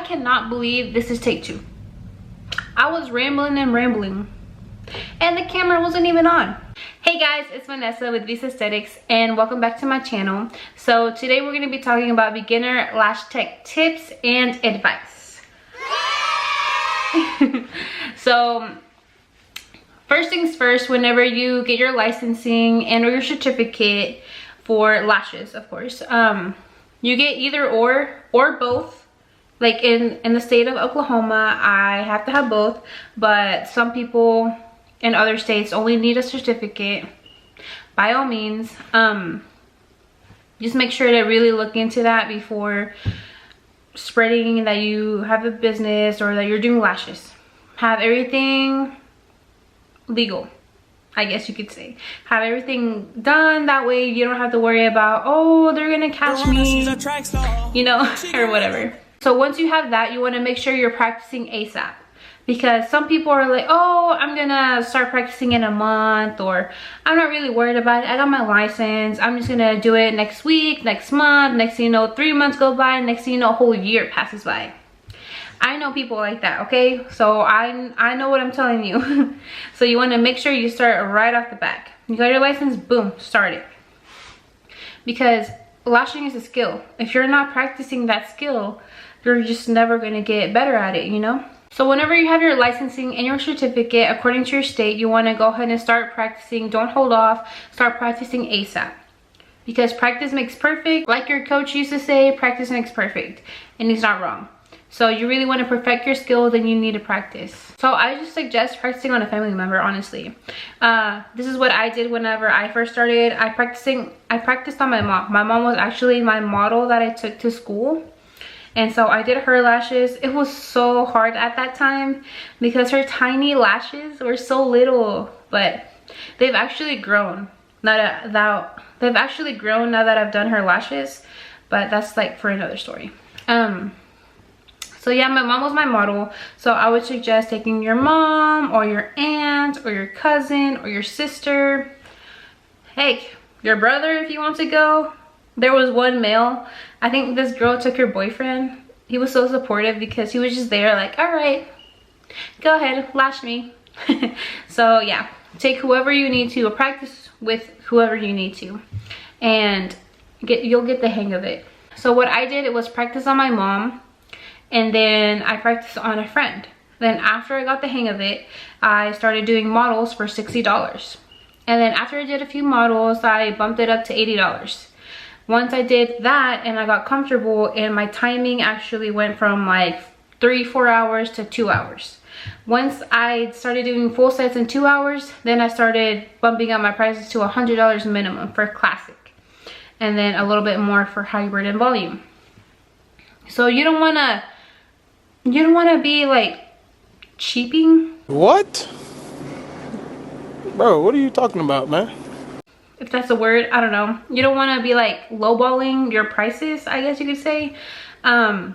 cannot believe this is take 2. I was rambling and rambling and the camera wasn't even on. Hey guys, it's Vanessa with Visa Aesthetics and welcome back to my channel. So today we're going to be talking about beginner lash tech tips and advice. So first things first, whenever you get your licensing and or your certificate for lashes, of course, you get either or both. Like in the state of Oklahoma, I have to have both, but some people in other states only need a certificate. By all means, just make sure to really look into that before spreading that you have a business or that you're doing lashes. Have everything legal, I guess you could say. Have everything done, that way you don't have to worry about, oh, they're gonna catch me, you know, or whatever. So once you have that, you want to make sure you're practicing ASAP, because some people are like, oh, I'm gonna start practicing in a month, or I'm not really worried about it, I got my license, I'm just gonna do it next week, next month. Next thing you know, 3 months go by, next thing you know, a whole year passes by. I know people like that, okay? So I know what I'm telling you. So you want to make sure you start right off the bat. You got your license, boom, start it. Because lashing is a skill. If you're not practicing that skill, you're just never going to get better at it, you know? So whenever you have your licensing and your certificate, according to your state, you want to go ahead and start practicing. Don't hold off. Start practicing ASAP. Because practice makes perfect. Like your coach used to say, practice makes perfect. And he's not wrong. So you really want to perfect your skill, then you need to practice. So I just suggest practicing on a family member, honestly. This is what I did whenever I first started. I practiced on my mom. My mom was actually my model that I took to school. And so I did her lashes. It was so hard at that time because her tiny lashes were so little, but they've actually grown. They've actually grown now that I've done her lashes, but that's like for another story. So yeah, my mom was my model, so I would suggest taking your mom or your aunt or your cousin or your sister. Heck, your brother if you want to go. There was one male, I think this girl took her boyfriend. He was so supportive because he was just there like, all right, go ahead, lash me. So yeah, take whoever you need to, or practice with whoever you need to, and you'll get the hang of it. So what I did, it was practice on my mom, and then I practiced on a friend. Then after I got the hang of it, I started doing models for $60. And then after I did a few models, I bumped it up to $80. Once I did that and I got comfortable, and my timing actually went from like 3-4 hours to 2 hours. Once I started doing full sets in 2 hours, then I started bumping up my prices to $100 minimum for classic, and then a little bit more for hybrid and volume. So you don't want to be like cheaping. What? Bro, what are you talking about, man? If that's a word, I don't know. You don't want to be like lowballing your prices, I guess you could say. I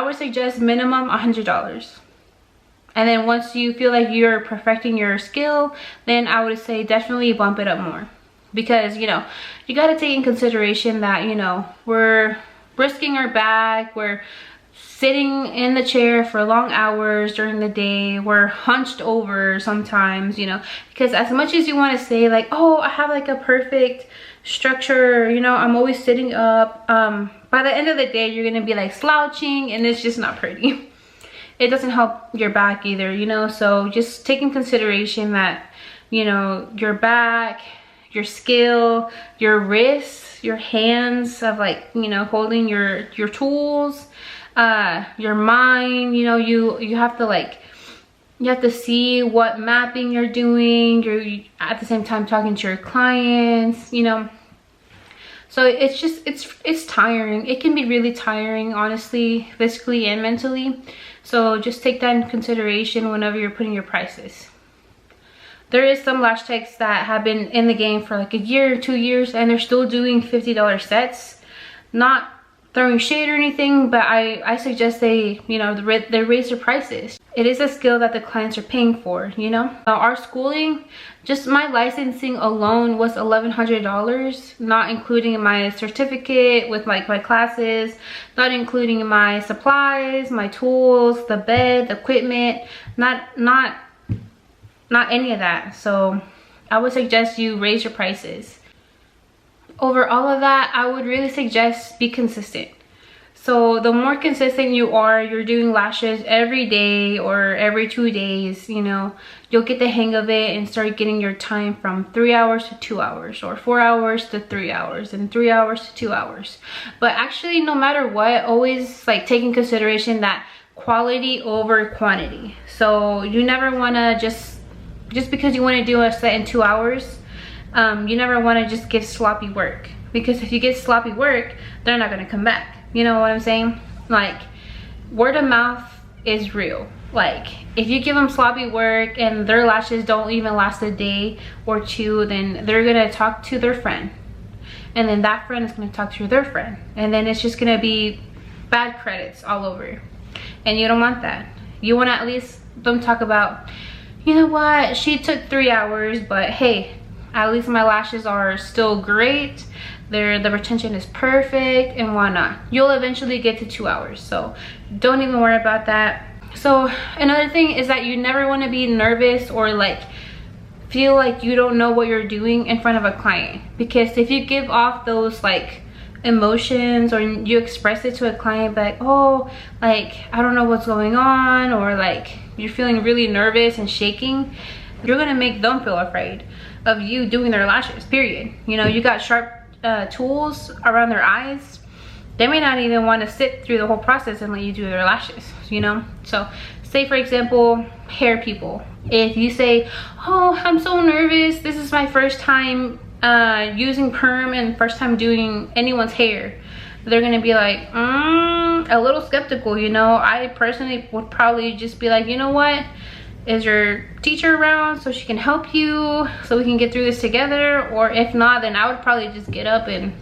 would suggest minimum $100. And then once you feel like you're perfecting your skill, then I would say definitely bump it up more. Because, you know, you got to take in consideration that, you know, we're risking our back, we're sitting in the chair for long hours during the day, we're hunched over sometimes, you know, because as much as you want to say like, oh, I have like a perfect structure, you know, I'm always sitting up, by the end of the day you're gonna be like slouching, and it's just not pretty. It doesn't help your back either, you know. So just take in consideration that, you know, your back, your skill, your wrists, your hands of like, you know, holding your tools, your mind, you know, you have to like, you have to see what mapping you're doing. You're at the same time talking to your clients, you know. So it's just, it's tiring. It can be really tiring, honestly, physically and mentally. So just take that in consideration whenever you're putting your prices. There is some lash techs that have been in the game for like a year or 2 years, and they're still doing $50 sets. Not throwing shade or anything, but I suggest they, you know, they raise their prices. it is a skill that the clients are paying for, you know. Our schooling, just my licensing alone was $1,100, not including my certificate with like my classes, not including my supplies, my tools, the bed, the equipment, not any of that. So I would suggest you raise your prices. Over all of that, I would really suggest be consistent. So the more consistent you are, you're doing lashes every day or every 2 days, you know, you'll get the hang of it and start getting your time from 3 hours to 2 hours, or 4 hours to 3 hours, and 3 hours to 2 hours. But actually, no matter what, always like take in consideration that quality over quantity. So you never want to just because you want to do a set in 2 hours, you never want to just give sloppy work, because if you get sloppy work, they're not going to come back. You know what I'm saying? Like, word of mouth is real. Like, if you give them sloppy work and their lashes don't even last a day or two, then they're gonna talk to their friend, and then that friend is gonna talk to their friend, and then it's just gonna be bad credits all over, and you don't want that. You want to at least them talk about, you know what, she took 3 hours, but hey, at least my lashes are still great, the retention is perfect, and whatnot. You'll eventually get to 2 hours, so don't even worry about that. So another thing is that you never want to be nervous or like feel like you don't know what you're doing in front of a client, because if you give off those like emotions, or you express it to a client like, oh, like I don't know what's going on, or like you're feeling really nervous and shaking, you're gonna make them feel afraid of you doing their lashes, period. You know, you got sharp tools around their eyes, they may not even want to sit through the whole process and let you do their lashes, you know. So say for example, hair people, if you say, oh, I'm so nervous, this is my first time using perm and first time doing anyone's hair, they're gonna be like a little skeptical, you know. I personally would probably just be like, you know what, is your teacher around so she can help you, so we can get through this together? Or if not, then I would probably just get up and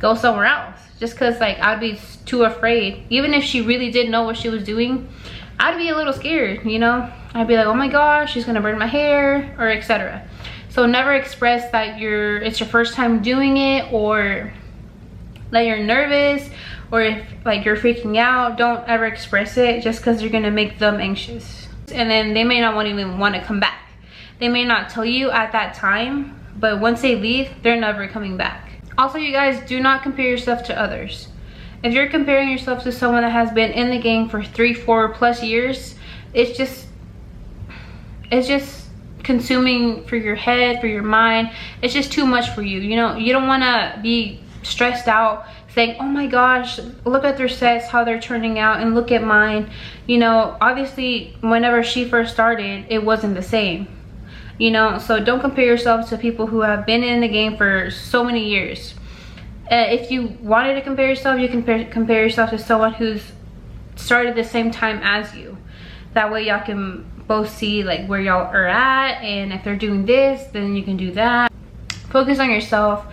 go somewhere else, just because like I'd be too afraid. Even if she really did know what she was doing, I'd be a little scared, you know. I'd be like, oh my gosh, she's gonna burn my hair, or etc. So never express that it's your first time doing it, or that you're nervous, or if like you're freaking out. Don't ever express it, just because you're gonna make them anxious, and then they may not even want to come back. They may not tell you at that time, but once they leave, they're never coming back. Also, you guys, do not compare yourself to others. If you're comparing yourself to someone that has been in the game for 3-4+ years, it's just consuming for your head, for your mind. It's just too much for you. You know, you don't want to be stressed out saying, oh my gosh, look at their sets, how they're turning out, and look at mine. You know, obviously whenever she first started, it wasn't the same, you know. So don't compare yourself to people who have been in the game for so many years. If you wanted to compare yourself, you can compare yourself to someone who's started the same time as you. That way y'all can both see like where y'all are at, and if they're doing this, then you can do that. Focus on yourself.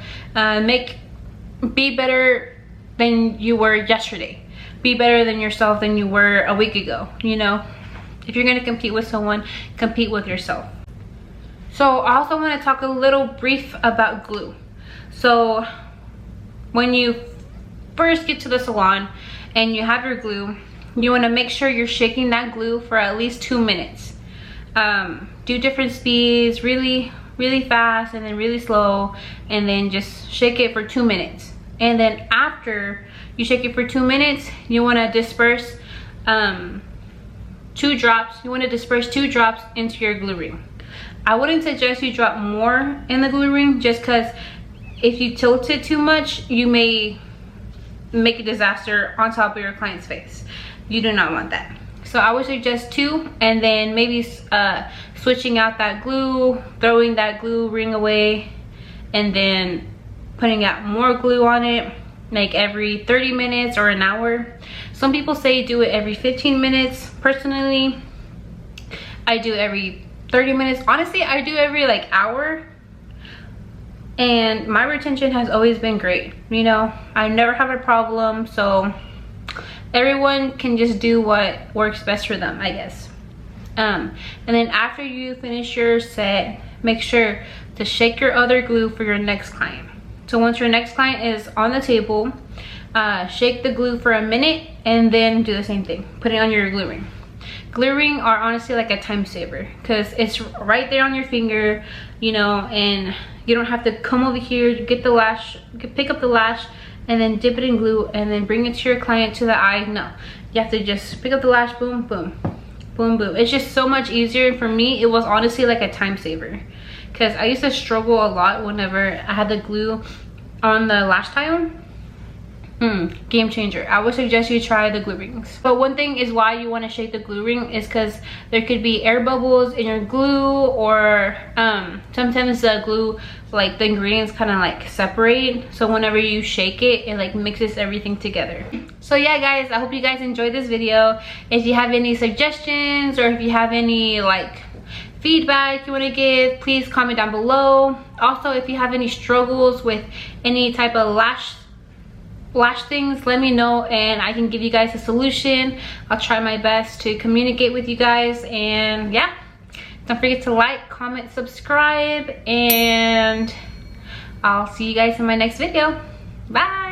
Be better than you were yesterday. Be better than yourself than you were a week ago, you know. If you're going to compete with someone, compete with yourself. So I also want to talk a little brief about glue. So when you first get to the salon and you have your glue, you want to make sure you're shaking that glue for at least 2 minutes. Do different speeds, really fast, and then really slow, and then just shake it for 2 minutes. And then after you shake it for 2 minutes, you want to disperse 2 drops. You want to disperse 2 drops into your glue ring. I wouldn't suggest you drop more in the glue ring, just because if you tilt it too much, you may make a disaster on top of your client's face. You do not want that. So I would suggest 2, and then maybe switching out that glue, throwing that glue ring away, and then putting out more glue on it, like every 30 minutes or an hour. Some people say do it every 15 minutes. Personally, I do every 30 minutes. Honestly, I do every like hour, and my retention has always been great. You know, I never have a problem. So everyone can just do what works best for them, I guess. And then after you finish your set, make sure to shake your other glue for your next client. So once your next client is on the table, shake the glue for a minute and then do the same thing. Put it on your glue ring. Glue ring are honestly like a time saver because it's right there on your finger, you know, and you don't have to come over here, get the lash, pick up the lash and then dip it in glue and then bring it to your client to the eye. No, you have to just pick up the lash, boom, boom, boom, boom. It's just so much easier. For me, it was honestly like a time saver because I used to struggle a lot whenever I had the glue on the lash tile. Game changer. I would suggest you try the glue rings. But one thing is why you want to shake the glue ring is because there could be air bubbles in your glue, or sometimes the glue, like the ingredients kind of like separate, so whenever you shake it, it like mixes everything together. So yeah guys, I hope you guys enjoyed this video. If you have any suggestions or if you have any like feedback you want to give, please comment down below. Also, if you have any struggles with any type of lash things, let me know and I can give you guys a solution. I'll try my best to communicate with you guys. And yeah, don't forget to like, comment, subscribe, and I'll see you guys in my next video. Bye.